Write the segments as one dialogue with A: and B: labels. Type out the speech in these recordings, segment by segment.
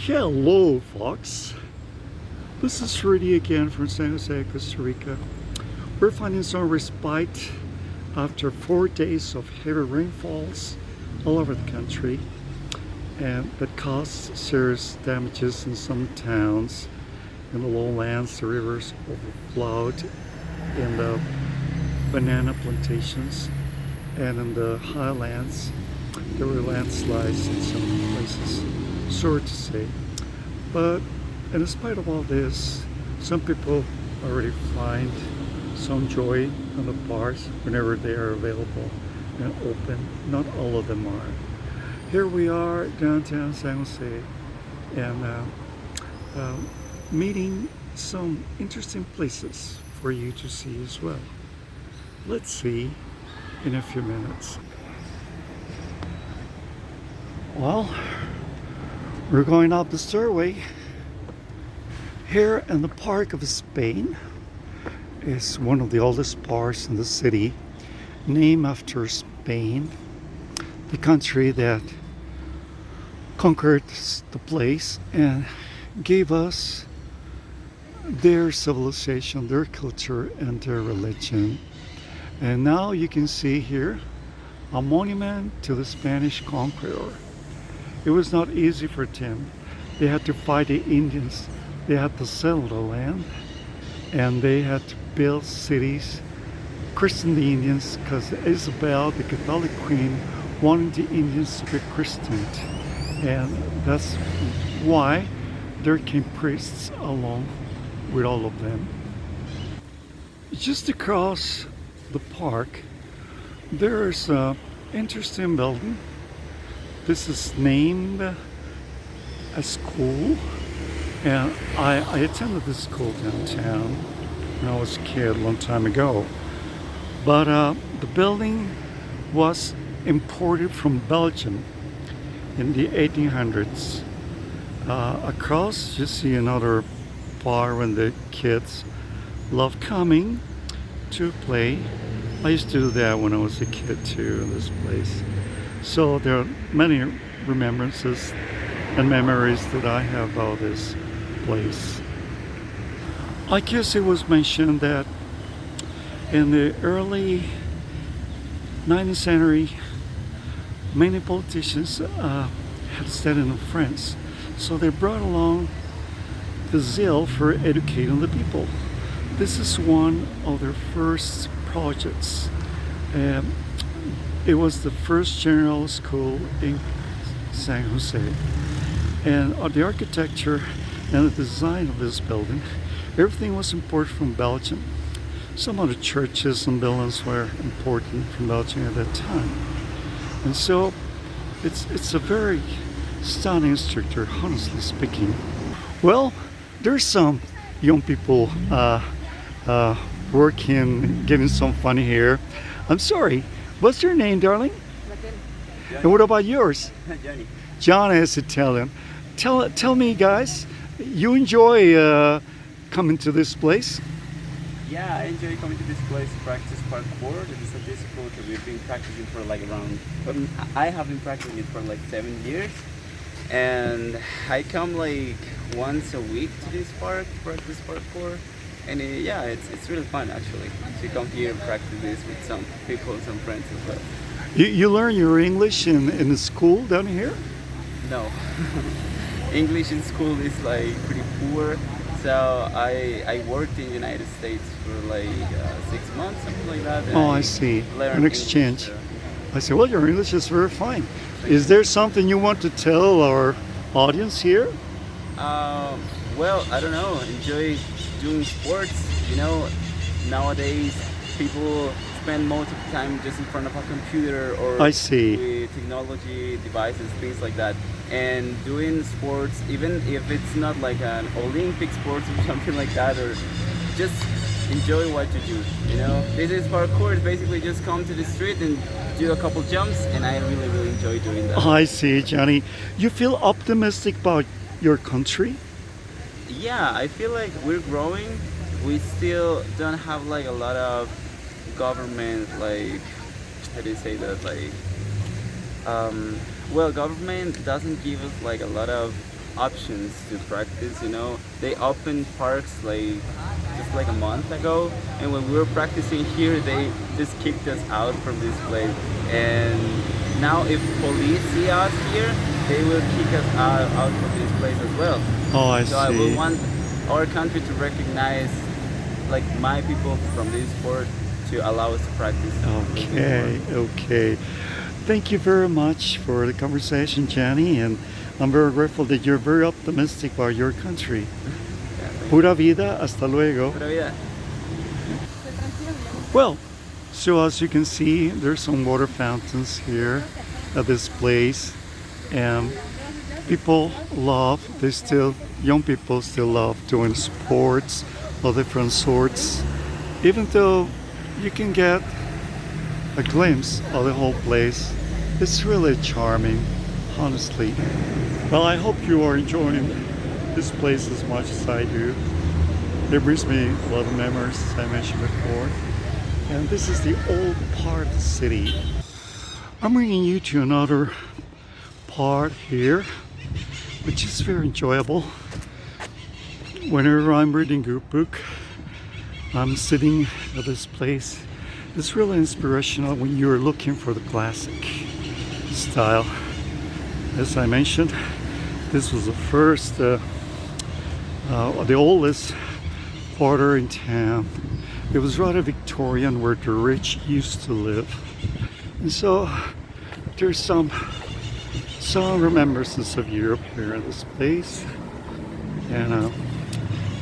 A: Hello, folks. This is Rudy again from San Jose, Costa Rica. We're finding some respite after 4 days of heavy rainfalls all over the country, and that caused serious damages in some towns. In the lowlands, the rivers overflowed in the banana plantations, and in the highlands, there were landslides in some places. Sorry to say, but in spite of all this, some people already find some joy on the parks whenever they are available and open. Not all of them are. Here we are downtown San Jose, and meeting some interesting places for you to see as well. Let's see in a few minutes. Well, we're going up the stairway. Here in the Park of Spain is one of the oldest parks in the city, named after Spain, the country that conquered the place and gave us their civilization, their culture, and their religion. And now you can see here a monument to the Spanish conqueror. It was not easy for them. They had to fight the Indians. They had to settle the land, and they had to build cities, christen the Indians, because Isabel, the Catholic queen, wanted the Indians to be christened. And that's why there came priests along with all of them. Just across the park, there is an interesting building. This is named a school, and I attended this school downtown when I was a kid a long time ago. But the building was imported from Belgium in the 1800s. Across, you see another bar when the kids love coming to play. I used to do that when I was a kid too in this place. So there are many remembrances and memories that I have about this place. I guess it was mentioned that in the early 19th century, many politicians had studied in France. So they brought along the zeal for educating the people. This is one of their first projects. It was the first general school in San Jose. And the architecture and the design of this building, everything was imported from Belgium. Some of the churches and buildings were imported from Belgium at that time. And so it's a very stunning structure, honestly speaking. Well, there's some young people working, getting some fun here. I'm sorry, what's your name, darling? And what about yours?
B: Johnny.
A: John is Italian. Tell me, guys, you enjoy coming to this place?
B: Yeah, I enjoy coming to this place to practice parkour. It is a discipline that we've been practicing for like I have been practicing it for like 7 years. And I come like once a week to this park to practice parkour. And it's really fun actually to come here and practice this with some people, some friends as well.
A: You learn your English in the school down here?
B: No. English in school is like pretty poor. So I worked in the United States for like 6 months, something like that.
A: Oh, I see. An exchange.
B: English,
A: I say, well, your English is very fine. Is there something you want to tell our audience here?
B: Well, I don't know. Enjoy doing sports. You know, nowadays people spend most of the time just in front of a computer or
A: I see.
B: with technology devices, things like that. And doing sports, even if it's not like an Olympic sports or something like that, or just enjoy what you do. You know, this is parkour. It's basically just come to the street and do a couple jumps, and I really enjoy doing that.
A: I see, Johnny. You feel optimistic about your country?
B: Yeah, I feel like we're growing. We still don't have like a lot of government, like, how do you say that, like, well, government doesn't give us like a lot of options to practice. You know, they opened parks like just like a month ago, and when we were practicing here, they just kicked us out from this place. And now, if police see us here, they will kick us out from this place as well.
A: Oh, I
B: So I will
A: see.
B: want our country to recognize like my people from this sport to allow us to practice a little bit
A: Okay,
B: more.
A: okay. Thank you very much for the conversation, Jenny, and I'm very grateful that you're very optimistic about your country.
B: Yeah, thank you.
A: Pura vida, hasta luego.
B: Pura vida.
A: Well, so as you can see, there's some water fountains here at this place, and people love, young people still love doing sports of different sorts, even though you can get a glimpse of the whole place. It's really charming, honestly. Well, I hope you are enjoying this place as much as I do. It brings me a lot of memories, as I mentioned before. And this is the old part of the city. I'm bringing you to another part here, which is very enjoyable. Whenever I'm reading a book, I'm sitting at this place. It's really inspirational when you're looking for the classic style. As I mentioned, this was the oldest quarter in town. It was rather Victorian, where the rich used to live. And so there's some remembrances of Europe here in this place. And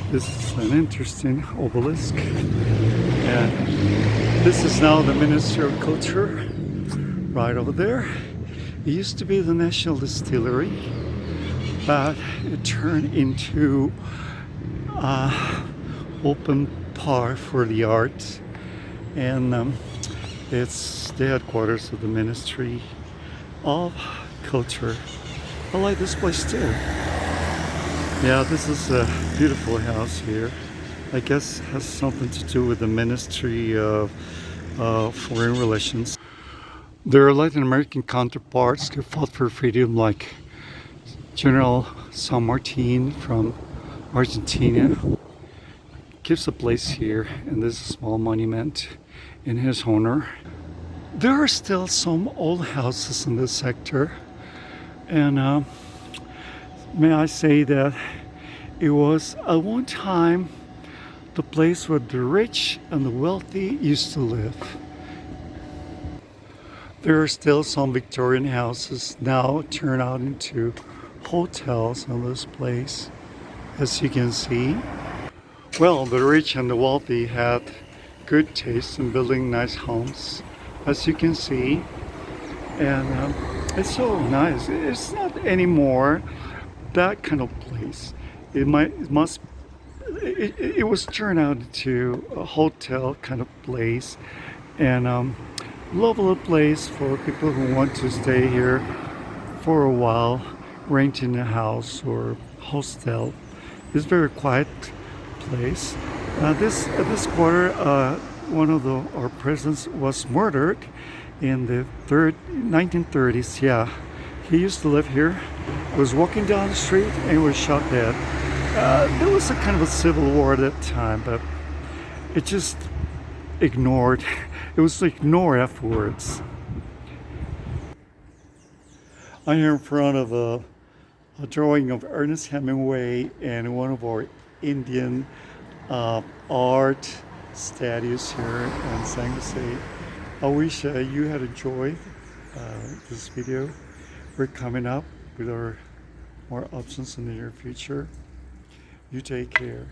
A: this is an interesting obelisk. And this is now the Ministry of Culture right over there. It used to be the National Distillery, but it turned into open park for the arts, and it's the headquarters of the Ministry of Culture. I like this place too. Yeah, this is a beautiful house here. I guess it has something to do with the Ministry of Foreign Relations. There are Latin American counterparts who fought for freedom, like General San Martin from Argentina. Gives a place here, and this is a small monument in his honor. There are still some old houses in this sector, and may I say that it was at one time the place where the rich and the wealthy used to live. There are still some Victorian houses now turned out into hotels in this place, as you can see. Well, the rich and the wealthy had good taste in building nice homes, as you can see, and it's so nice. It's not anymore that kind of place. It was turned out into a hotel kind of place, and lovely place for people who want to stay here for a while, renting a house or hostel. It's very quiet place. This quarter, one of our presidents was murdered in the 1930s. Yeah, he used to live here. Was walking down the street and was shot dead. There was a kind of a civil war at that time, but it just ignored. It was ignored afterwards. I'm here in front of a drawing of Ernest Hemingway and one of our Indian art statues here in San Jose. I wish you had enjoyed this video. We're coming up with our more options in the near future. You take care.